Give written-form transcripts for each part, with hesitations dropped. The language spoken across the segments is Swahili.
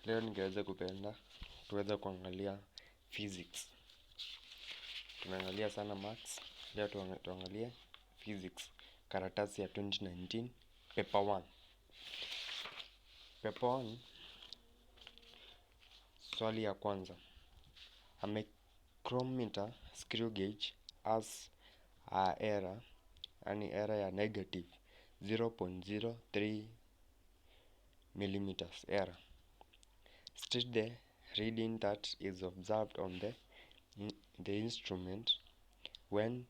Leo ningeweza kupenda tuweze kuangalia physics. Tumeangalia sana maths, leo tuangalie physics. Karatasi ya 2019 paper 1. Paper 1, swali ya kwanza. A micrometer screw gauge has a error, error ya negative 0.03 millimeters error. State the reading that is observed on the instrument when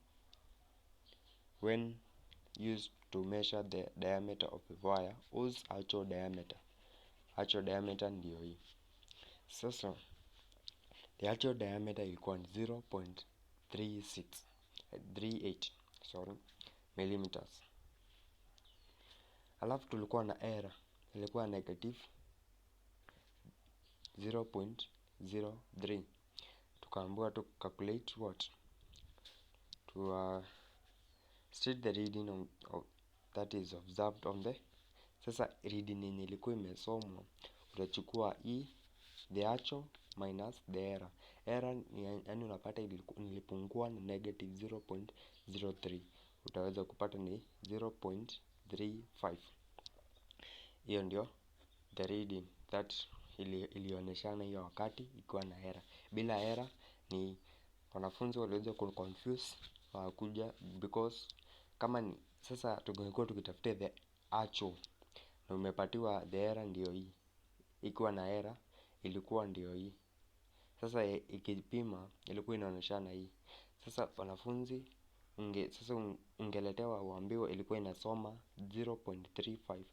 used to measure the diameter of a wire whose actual diameter ndio hii. Sasa the actual diameter ilikuwa ni 0.38 millimeters. Alafu tulikuwa na error ilikuwa negative 0.03. Tukaambiwa tu calculate what to state the reading of that is observed on the. Sasa reading yenye ilikuwa imesomwa utachukua the actual minus the error. Error ni yani unapata ilipungua na negative 0.03. Utaweza kupata ni 0.35. Hiyo ndio the reading that ilionyeshana hiyo wakati ikiwa na error. Bila error ni wanafunzi waliweza kuconfuse kuja because kama ni sasa tungekuwa tukitafutia the actual na umepatiwa the error ndio hii. Ikiwa na error ilikuwa ndio hii. Sasa ikipima ilikuwa inaonyeshana hii. Sasa wanafunzi ungeletewa uambiwe ilikuwa inasoma 0.35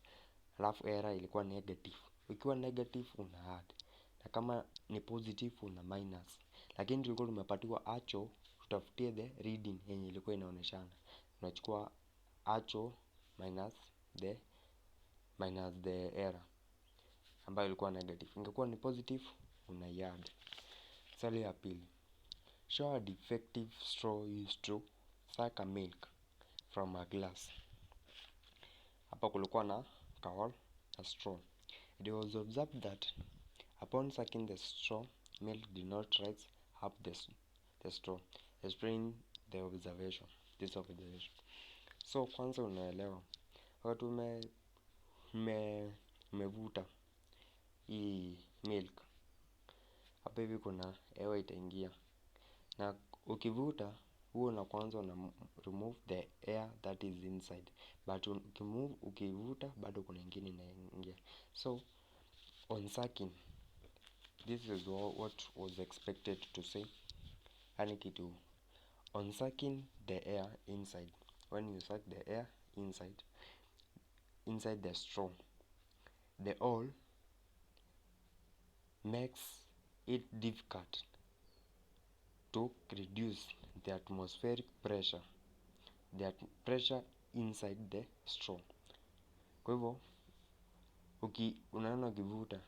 alafu error ilikuwa negative. Ikiwa negative una add, na kama ni positive una minus. Lakini tulikuwa tumepatiwa actual, tutafutie the reading yenye ilikuwa inaonyeshana. Unachukua actual minus the error ambayo ilikuwa negative. Ingekuwa ni positive una add. Swali ya pili. Show a defective straw used to suck a milk from a glass. Hapa kulikuwa na a straw. It was observed that upon sucking the straw, milk did not rise up the straw. Explain this observation. So kwanza unaelewa wakati umevuta hii milk, hapa hivi kuna hewa itaingia, na ukivuta huo na kwanza una remove the air that is inside, but ukivuta bado kuna ingine inaingia. So on sucking, this is what was expected to say. Yani kitu on sucking the air inside, when you suck the air inside the straw, the hole makes it difficult to reduce the atmospheric pressure, inside the straw. Kwa hivyo unaona ukivuta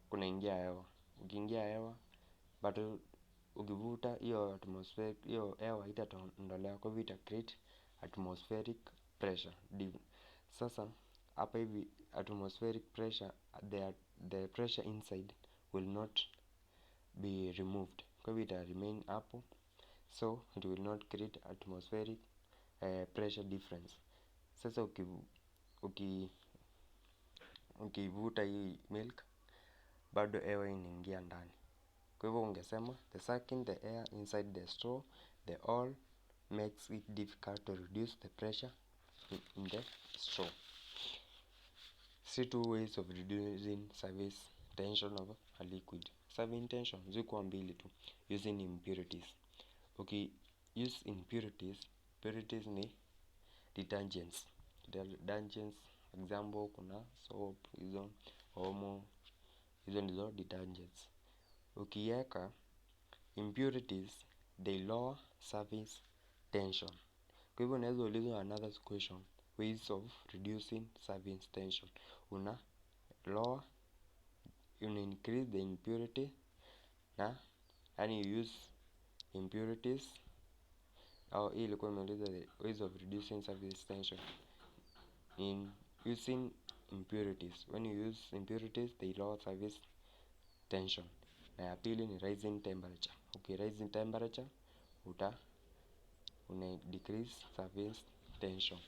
kuna ingia hewa, ukiingia hewa bado ukivuta hiyo hewa haitaondolewa, kwa hivyo ita create atmospheric pressure. Sasa hapa hivi atmospheric pressure, the pressure inside will not be removed, kwa hivyo ita remain hapo, so it will not create atmospheric pressure difference. Sasa ukivuta hii milk bado hewa inaingia ndani. Kwa hivyo ungesema the sucking the air inside the straw, the hole makes it difficult to reduce the pressure in the straw. See two ways of reducing surface tension of a liquid. Surface tension ziko mbili tu, using impurities. Use impurities ni detergents. Example kuna soap, hizo omo, hizo ndizo detergents. Ukiweka impurities, they lower surface tension. Kwa hivyo unaweza ulizwa another question, ways of reducing surface tension. Una increase the impurity, na yani you use impurities, au hii ilikuwa imeuliza the ways of reducing surface tension. In using impurities, when you use impurities, they lower surface tension, na ya pili ni rising temperature. Rising temperature una decrease surface tension.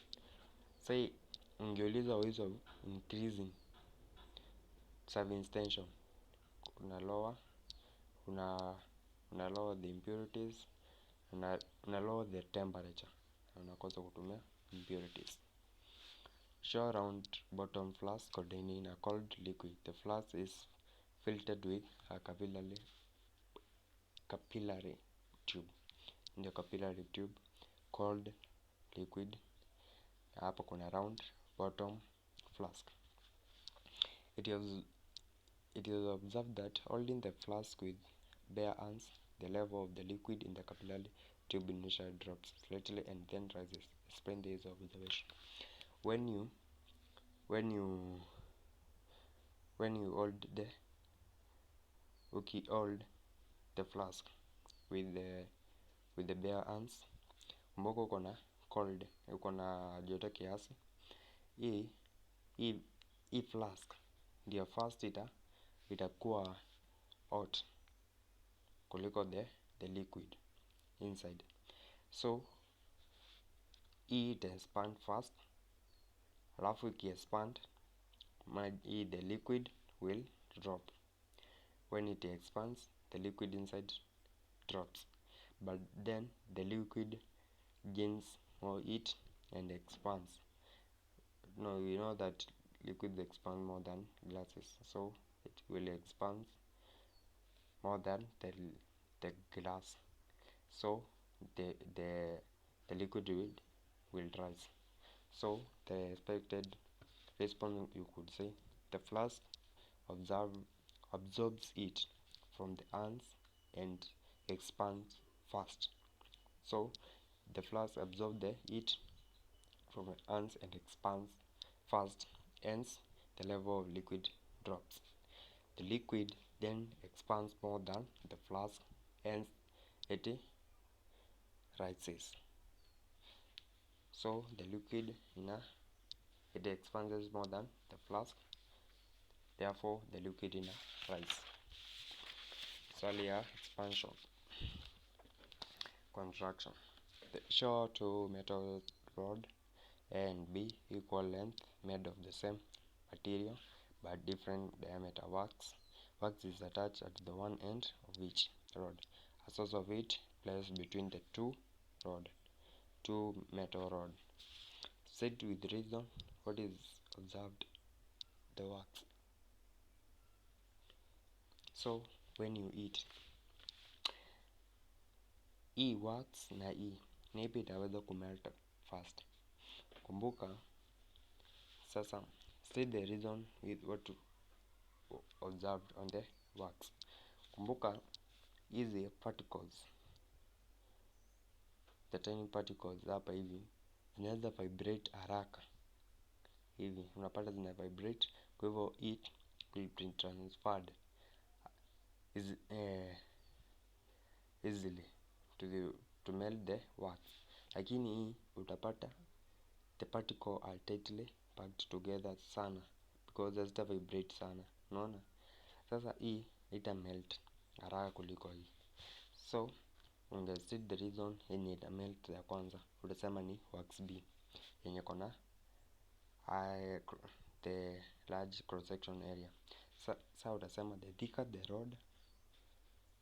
Say ungeuliza ways of increasing surface tension, una lower the impurities, una lower the temperature, na unakosa kutumia impurities. Show round bottom flask containing a cold liquid. The flask is filtered with a capillary tube. In the capillary tube, cold liquid. Hapa kuna round bottom flask. It is observed that holding the flask with bare hands, the level of the liquid in the capillary tube initially drops slightly and then rises. Explain this observation. When you hold the flask with the bare hands, kumbuka uko na joto kiasi, hii flask ndio first itakuwa hot kuliko the liquid inside. So hii ita-expand fast, alafu iki-expand the liquid will drop. When it expands, the liquid inside drops, but then the liquid gains more heat and expands. No, we know that liquids expand more than gases, so it will expand more than the glass, so the liquid will rise. So the expected response, you could say, the flask absorbs heat from the hands and expands fast. So the flask absorbs the heat from the hands and expands fast, hence the level of liquid drops. The liquid then expands more than the flask, hence it rises. So the liquid it expands more than the flask, therefore the liquid rise. Swali ya expansion. Contraction. Show two metal rod A and B equal length, made of the same material but different diameter. Wax is attached at the one end of each rod. A source of heat placed between the two metal rod. Said with reason what is observed the wax. So when you eat hii wax na ipi itaweza kumelt fast. Kumbuka sasa, state the reason with what you observed on the wax. Kumbuka hizi particles, the tiny particles hapa hivi zinaweza vibrate haraka hivi, unapata zina vibrate, kwa hivyo heat will be transferred easily to melt the wax. Lakini hii utapata the particle are tightly packed together sana because hazita vibrate sana, unaona. Sasa hii ita melt haraka kuliko hii. So ungestate the reason yenye ita melt ya kwanza, utasema ni wax B yenye kona the large cross section area. Sasa utasema the thicker the rod,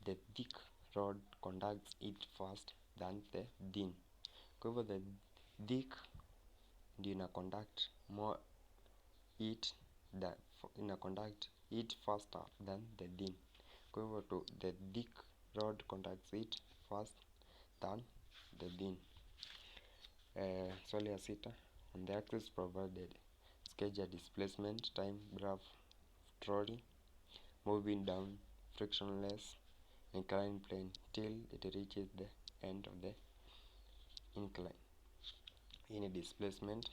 the thick rod conducts heat fast than the thin. Kwa hivyo the thick ndio ina conduct more heat faster than the thin. Kwa hivyo the thick rod conducts heat fast than the thin. Swali ya 6. On the axis provided, sketch a displacement time graph trolley moving down frictionless inclined plane till it reaches the end of the incline. Any displacement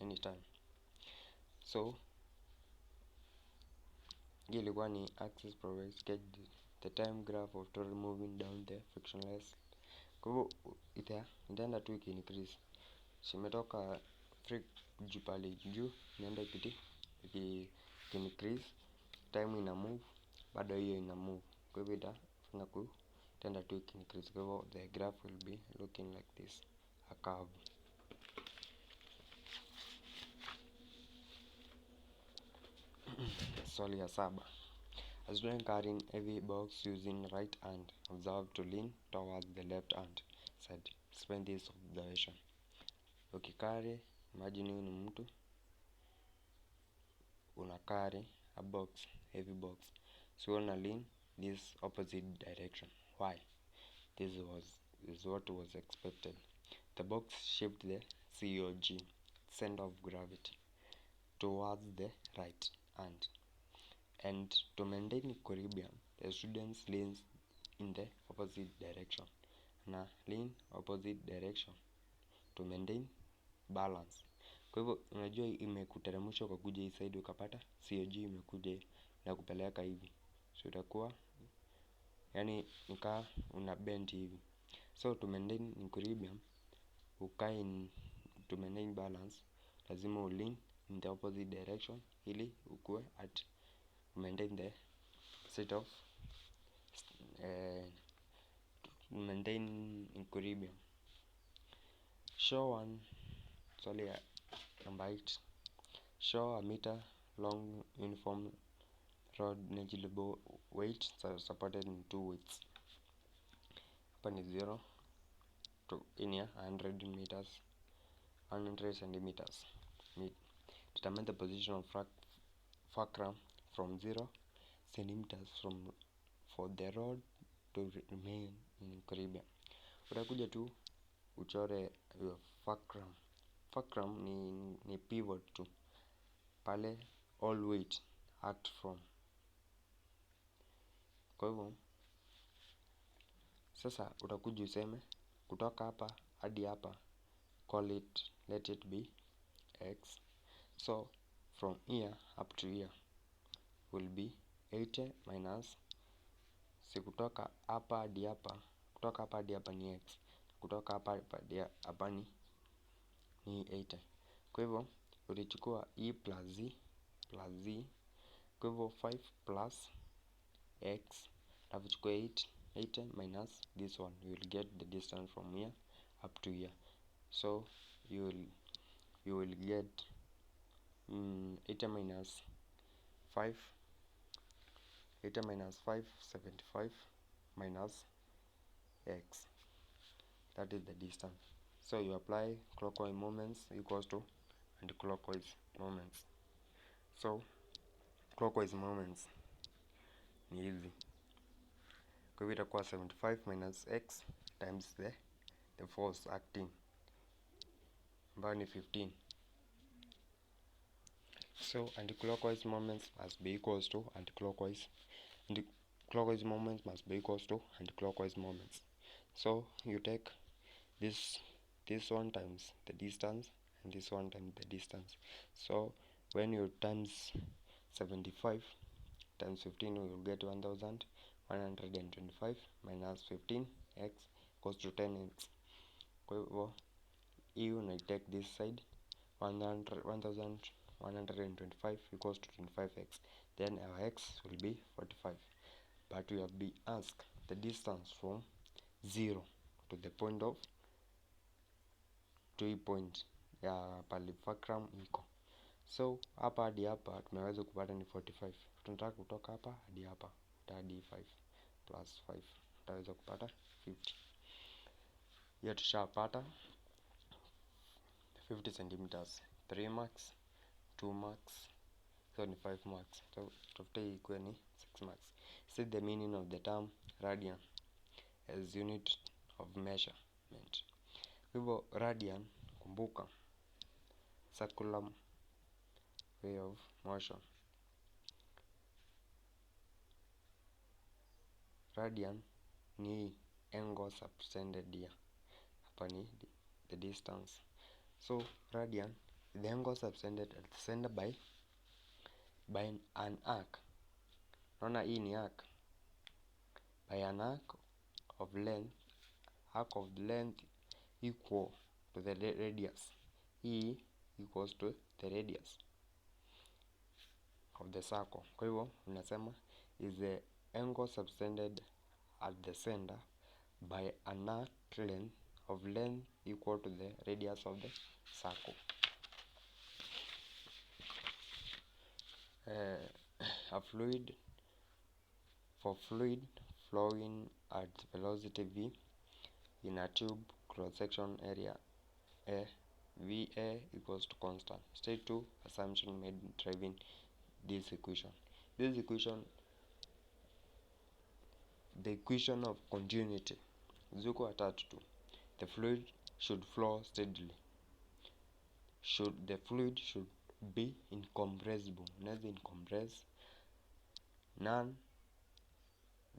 anytime. So hii ilikuwa ni axis provided, sketch the time graph of trolley moving down the frictionless. Kwa hivyo itaenda tu increase. Simetoka pale juu inaenda increase, time ina move bado hiyo ina move, kwa hivyo itafanya tenda tu increase. Kwa hivyo the graph will be looking like this, a curve. Swali ya 7. A student carrying heavy box using right hand observed to lean towards the left hand side. Explain this observation. Ukikari, imagine huyu ni mtu una carry a box, heavy box, so una lean this opposite direction. Why? This is what was expected. The box shifted the COG, center of gravity, towards the right hand, and to maintain equilibrium, the students leans in the opposite direction. Na lean opposite direction to maintain balance. Kwa hivyo unajua imekuteremsha kwa kuja hii side, ukapata COG imekuja na kupeleka hivi, so itakuwa yani nikaa una bend hivi. So to maintain equilibrium, to maintain balance, lazima lean in the opposite direction ili ukue at maintain the state of maintain equilibrium. Show one, sorry, number 8. Show a meter long uniform rod negligible weight supported in 2 weights. Hapa ni 0 to in here 100 meters, 100 centimeters. Determine the position of fulcrum from 0 centimeters for the rod to remain in equilibrium. Utakuja tu uchore fulcrum. Fulcrum ni pivot tu pale all weight act from. Kwa hivyo sasa utakuja useme kutoka hapa hadi hapa, let it be x. So from here up to here will be 80 minus, kutoka hapa hadi hapa ni x, kutoka hapa hadi hapa ni 80. Kwa hivyo ulichukua e plus z plus z, kwa hivyo 5 plus x, na kuchukua 80 minus this one, you will get the distance from here up to here. So you will get 80 minus 5, 75 minus x, that is the distance. So you apply clockwise moments equals to anti-clockwise moments. So clockwise moments ni hizi, kwa hivyo itakuwa 75 minus x times the force acting, ambayo ni 15. So anti-clockwise moments must be equals to anti-clockwise moments must be equals to anti-clockwise moments. So you take this one times the distance and this one times the distance. So when you times 75 times 15, we will get 1125 minus 15x equals to 10x. Kwa hivyo hii una take this side, 1125 equals to 25x, then our x will be 45. But we have been asked the distance from 0 to the point of 2 point ya pale fulcrum iko. So hapa hadi hapa tumeweza kupata ni 45. Tunataka kutoka hapa hadi hapa, hadi 5 plus 5 tutaweza kupata 50. Hiyo tushapata 50 centimeters, 3 marks, 2 marks, so ni 5 marks. So tufute ikuwe ni 6 marks. See the meaning of the term radian as unit of measurement. Hivyo radian, kumbuka, circular way of motion. Radian ni angle subtended here. Hapa ni the distance. So radian, the angle subtended by an arc. Naona hii ni arc. By an arc of length equal to the radius. E equals to the radius of the circle. Kwa hivyo unasema is the angle subtended at the center by an arc length of length equal to the radius of the circle. A fluid flowing at velocity v in a tube cross section area a VA equals to constant. State 2 assumption made driving this equation. This equation, the equation of continuity, ziko attached to the fluid should flow steadily. The fluid should be incompressible, not incompress, non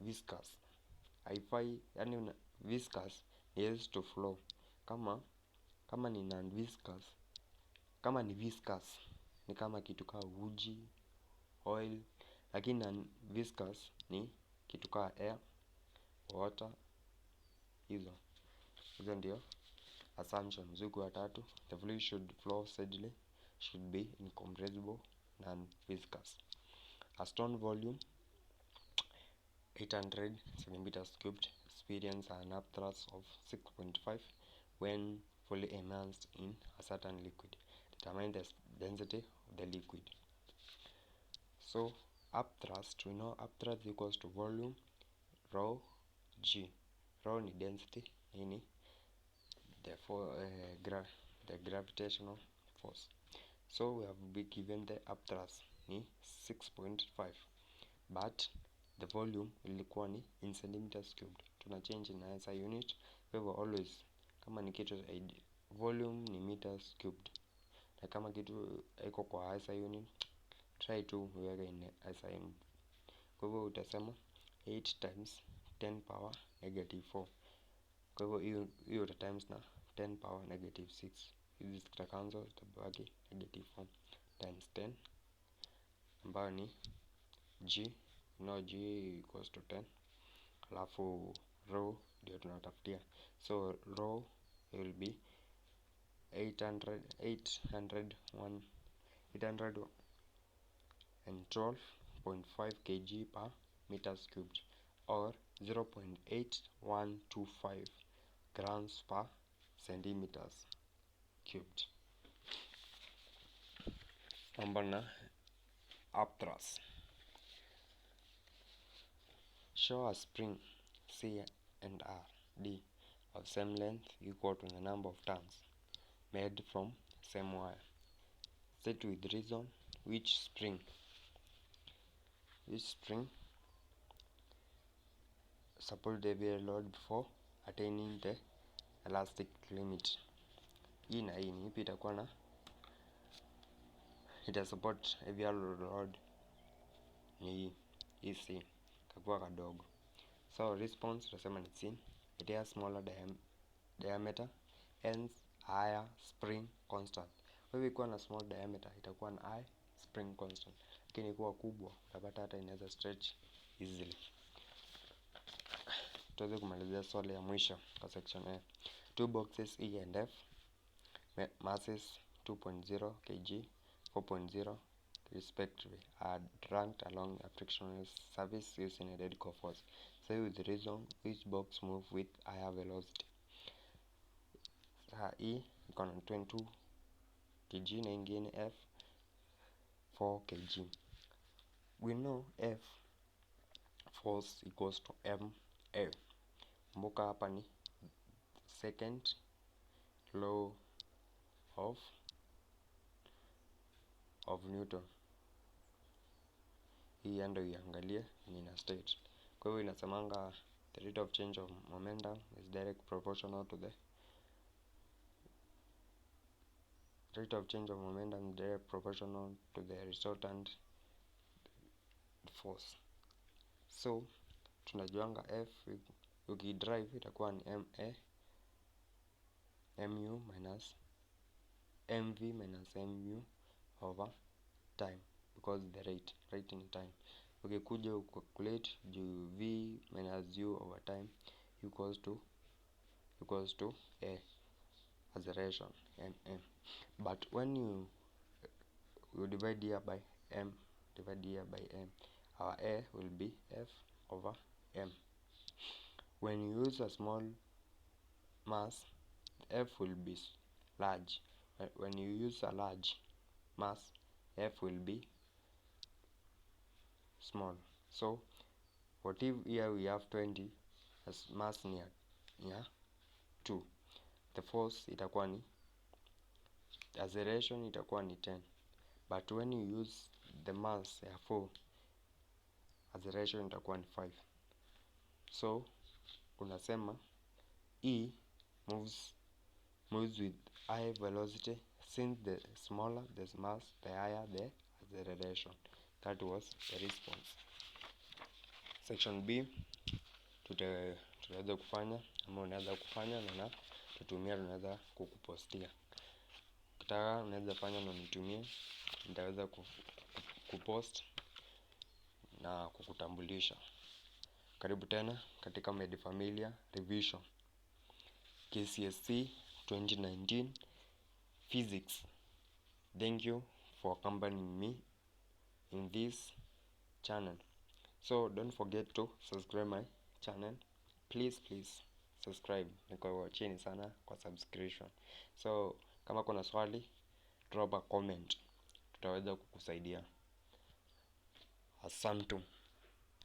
viscous. Haifai, yani viscous is to flow. Kama ni non viscous, kama ni viscous ni kama kitu kaa uji, oil, lakini non viscous ni kitu kaa air, water, hizo ndio assumptions ziko tatu. The fluid should flow steadily, should be incompressible, non viscous. A stone volume 800 centimeters cubed experience an upthrust of 6.5 when fully immersed in a certain liquid. Determine the density of the liquid. So upthrust, we know upthrust equals to volume rho g. Rho ni density, ini the gravitational force. So we have been given the upthrust ni 6.5, but the volume ilikuwa ni in centimeters cubed. Tuna change in SI unit. Kwa hivyo always kama ni kitu volume ni meters cubed, na kama kitu iko kwa SI unit try to uweke in SI unit. Kwa hivyo utasema 8 times 10 power negative 4. Kwa hivyo hiyo times na 10 power negative 6. Hizi zita cancel, zitabaki negative 4 times 10 ambayo ni g, g equals to 10, alafu rho ndio tunatafutia. So rho will be 812.5 kg per meters cubed, or 0.8125 grams per centimeters cubed. Number na upthrust. Show a spring C and R D of same length equal to the number of turns made from same wire. State with reason which spring support the heavier load before attaining the elastic limit. Hii na hii ni ipi itakuwa na ita support heavier load ni hii C kakuwa kadogo. So response tutasema ni C. It has smaller diameter, hence higher spring constant. Kwa hivyo ikiwa na small diameter itakuwa na high spring constant, lakini ikiwa kubwa utapata hata inaweza stretch easily. Tuweze kumalizia swali ya mwisho kwa section A. Two boxes E and F, masses 2.0 kg, 4.0 respectively, are dragged along a frictionless surface using a radical force. Say with reason which box move with higher velocity. E iko na 22 kg na ingine F 4 kg. We know F force equals to ma. Kumbuka hapa ni second law of Newton. Hii ando iangalie ni na state. Kwa hivyo inasemanga the rate of change of momentum is direct proportional to the resultant force. So tunajuanga F ukidrive itakuwa ni mu minus mv minus mu over time, because the rate in time. Ukikuja ucalculate juu v minus u over time equals to a acceleration mm, but when you divide here by m, divided here by m. Our A will be F over m. When you use a small mass, F will be large. When you use a large mass, F will be small. So what if here we have 20 as mass near 2, the force itakuwa ni acceleration itakuwa ni 10, but when you use the mass ya 4, acceleration itakuwa ni 5. So unasema E moves with high velocity, since the smaller the mass, the higher the acceleration. That was the response. Section B tutaweza kufanya ama unaweza kufanya na tutumia, tunaweza kukupostia. Ukitaka unaweza fanya na nitumie, nitaweza kupost na kukutambulisha. Karibu tena katika Medifamilia Revision KCSE 2019 Physics. Thank you for accompanying me in this channel. So don't forget to subscribe my channel. Please subscribe. Niko chini sana kwa subscription. So kama kuna swali, drop a comment, tutaweza kukusaidia. Asante.